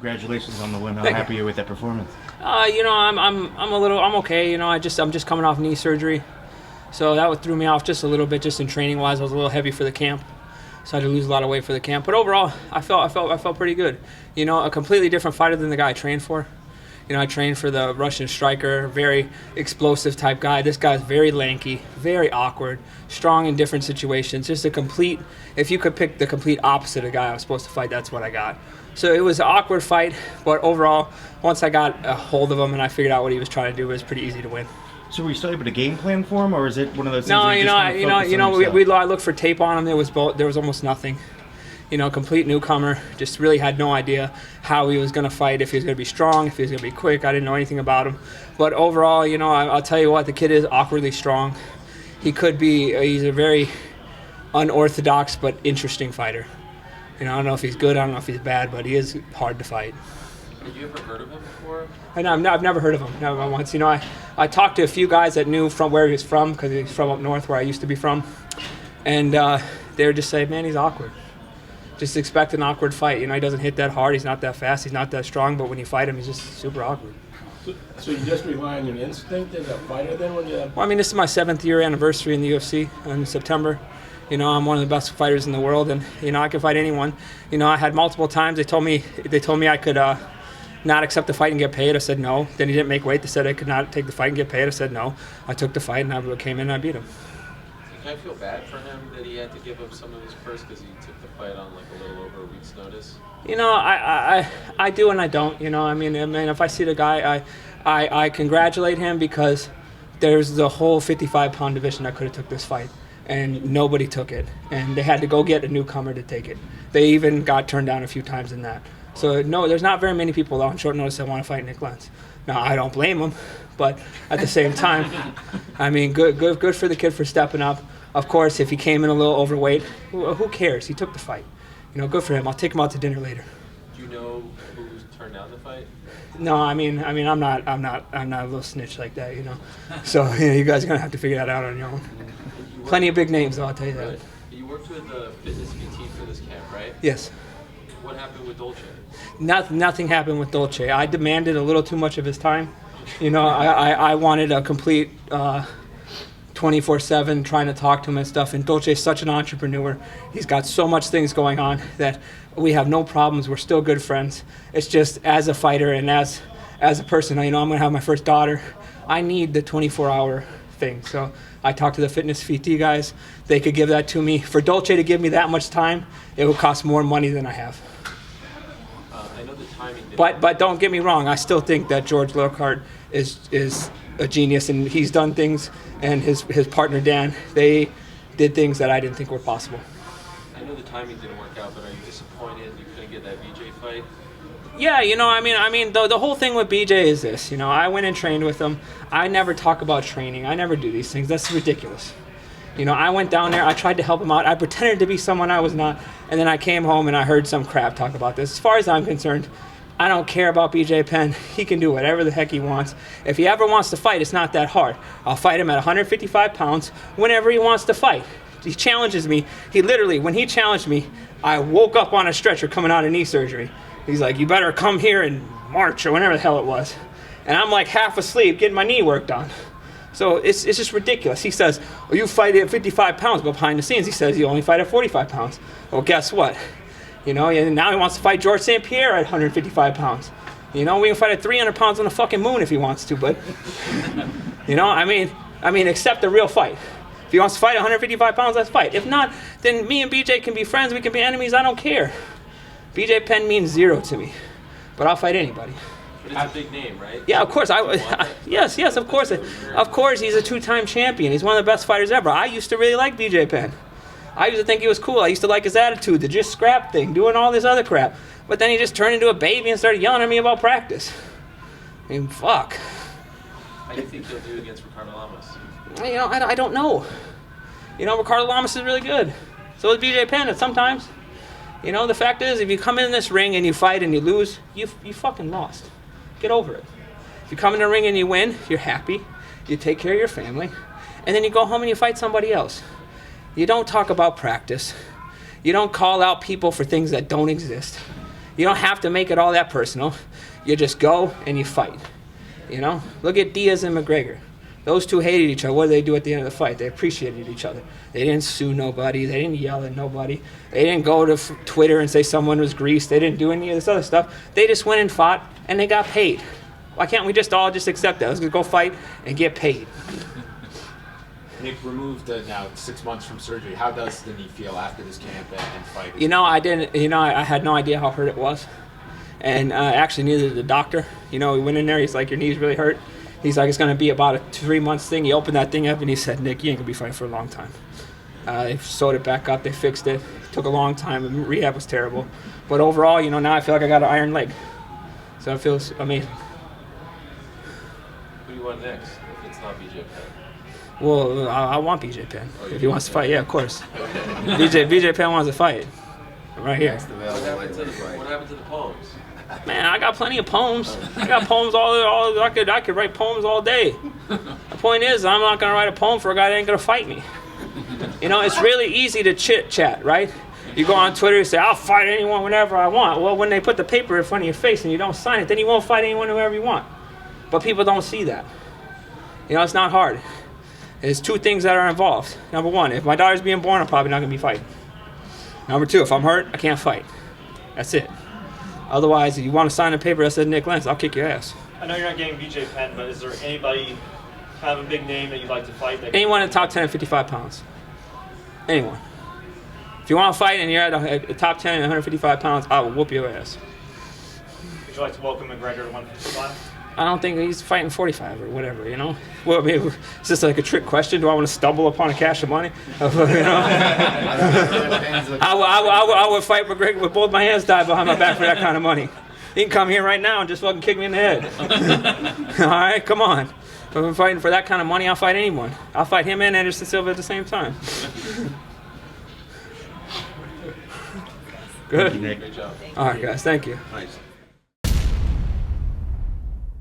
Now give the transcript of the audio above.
Congratulations on the win. How happy are you with that performance? I'm okay. I'm just coming off knee surgery, so that threw me off just a little bit, just in training wise. I was a little heavy for the camp, so I had to lose a lot of weight for the camp. But overall, I felt pretty good. A completely different fighter than the guy I trained for. I trained for the Russian striker, very explosive type guy. This guy's very lanky, very awkward, strong in different situations. Just if you could pick the complete opposite of the guy I was supposed to fight, that's what I got. So it was an awkward fight, but overall, once I got a hold of him and I figured out what he was trying to do, it was pretty easy to win. So were you still able to game plan for him, or is it one of those things? No, I looked for tape on him. There was almost nothing. Complete newcomer. Just really had no idea how he was going to fight, if he was going to be strong, if he was going to be quick. I didn't know anything about him. But overall, I'll tell you what, the kid is awkwardly strong. He's a very unorthodox but interesting fighter. I don't know if he's good, I don't know if he's bad, but he is hard to fight. Had you ever heard of him before? I've never heard of him, never once. I talked to a few guys that knew from where he was from, because he's from up north where I used to be from. And they would just say, man, he's awkward. Just expect an awkward fight. He doesn't hit that hard, he's not that fast, he's not that strong, but when you fight him, he's just super awkward. So you just rely on your instinct as a fighter then when you... Well, this is my 7th year anniversary in the UFC in September. I'm one of the best fighters in the world, and I can fight anyone. I had multiple times they told me I could not accept the fight and get paid. I said no. Then he didn't make weight. They said I could not take the fight and get paid. I said no. I took the fight and I came in and I beat him. Can I feel bad for him that he had to give up some of his purse because he took the fight on like a little over a week's notice? I do and I don't. If I see the guy, I congratulate him, because there's the whole 55-pound division that could have took this fight, and nobody took it, and they had to go get a newcomer to take it. They even got turned down a few times in that. So no, there's not very many people on short notice that want to fight Nik Lentz. Now, I don't blame them, but at the same time, good for the kid for stepping up. Of course, if he came in a little overweight, who cares? He took the fight. Good for him. I'll take him out to dinner later. Do you know who turned down the fight? No, I'm not a little snitch like that, So you guys are gonna have to figure that out on your own. Plenty of big names, though, I'll tell you that. Right. You worked with the fitness PT for this camp, right? Yes. What happened with Dolce? Nothing happened with Dolce. I demanded a little too much of his time. I wanted a complete 24/7 trying to talk to him and stuff. And Dolce is such an entrepreneur. He's got so much things going on that we have no problems. We're still good friends. It's just as a fighter and as a person, I'm going to have my first daughter. I need the 24-hour thing. So I talked to the fitness PT guys. They could give that to me. For Dolce to give me that much time, it would cost more money than I have. I know the timing. But don't get me wrong. I still think that George Lockhart is a genius, and he's done things. And his partner Dan, they did things that I didn't think were possible. I know the timing didn't work out, but are you disappointed you couldn't get that BJ fight? Yeah, the whole thing with BJ is this. I went and trained with him. I never talk about training. I never do these things. That's ridiculous. I went down there. I tried to help him out. I pretended to be someone I was not. And then I came home and I heard some crap talk about this. As far as I'm concerned, I don't care about BJ Penn. He can do whatever the heck he wants. If he ever wants to fight, it's not that hard. I'll fight him at 155 pounds whenever he wants to fight. He challenges me. When he challenged me, I woke up on a stretcher coming out of knee surgery. He's like, you better come here in March or whenever the hell it was. And I'm like half asleep getting my knee worked on. So it's just ridiculous. He says, well, you fight at 55 pounds, but behind the scenes he says you only fight at 45 pounds. Well, guess what? Now he wants to fight George St. Pierre at 155 pounds. We can fight at 300 pounds on the fucking moon if he wants to, but, accept the real fight. If he wants to fight at 155 pounds, let's fight. If not, then me and BJ can be friends, we can be enemies, I don't care. BJ Penn means zero to me, but I'll fight anybody. But it's a big name, right? Yeah, of course. Yes, of course. Of course, he's a 2-time champion. He's one of the best fighters ever. I used to really like BJ Penn. I used to think he was cool. I used to like his attitude, the just scrap thing, doing all this other crap. But then he just turned into a baby and started yelling at me about practice. Fuck. How do you think he'll do against Ricardo Lamas? I don't know. Ricardo Lamas is really good. So is BJ Penn sometimes. The fact is, if you come in this ring and you fight and you lose, you fucking lost. Get over it. If you come in the ring and you win, you're happy. You take care of your family. And then you go home and you fight somebody else. You don't talk about practice. You don't call out people for things that don't exist. You don't have to make it all that personal. You just go and you fight. You know, look at Diaz and McGregor. Those two hated each other. What did they do at the end of the fight? They appreciated each other. They didn't sue nobody. They didn't yell at nobody. They didn't go to Twitter and say someone was greased. They didn't do any of this other stuff. They just went and fought, and they got paid. Why can't we just all just accept that? Let's go fight and get paid. Nik, removed now 6 months from surgery. How does the knee feel after this camp and fight? You know, I had no idea how hurt it was. And actually, neither did the doctor. You know, he went in there, he's like, your knee's really hurt. He's like, it's going to be about a 3 months thing. He opened that thing up and he said, Nik, you ain't going to be fighting for a long time. They sewed it back up, they fixed it. It took a long time, rehab was terrible. But overall, you know, now I feel like I got an iron leg. So it feels amazing. Who do you want next if it's not BJ Penn? Well, I want BJ Penn. If he wants to fight, yeah, of course. BJ Penn wants to fight. Right here. What happened to the poems? Man, I got plenty of poems. I got poems all I could write poems all day. The point is, I'm not gonna write a poem for a guy that ain't gonna fight me. You know, it's really easy to chit chat, right? You go on Twitter and say, I'll fight anyone whenever I want. Well, when they put the paper in front of your face and you don't sign it, then you won't fight anyone whoever you want. But people don't see that. You know, it's not hard. There's two things that are involved. Number one, if my daughter's being born, I'm probably not gonna be fighting. Number two, if I'm hurt, I can't fight. That's it. Otherwise, if you want to sign a paper that says Nik Lentz, I'll kick your ass. I know you're not getting BJ Penn, but is there anybody kind of a big name that you'd like to fight? Anyone in the top 10 at 55 pounds. Anyone. If you want to fight and you're at the top 10 at 155 pounds, I will whoop your ass. Would you like to welcome McGregor to 155? I don't think he's fighting 45 or whatever, you know? Well, I mean, is this like a trick question? Do I want to stumble upon a cache of money? You know? I would fight McGregor with both my hands tied behind my back for that kind of money. He can come here right now and just fucking kick me in the head. All right, come on. If I'm fighting for that kind of money, I'll fight anyone. I'll fight him and Anderson Silva at the same time. Good? Thank you, Nik. Great job. All right, guys, thank you. Nice.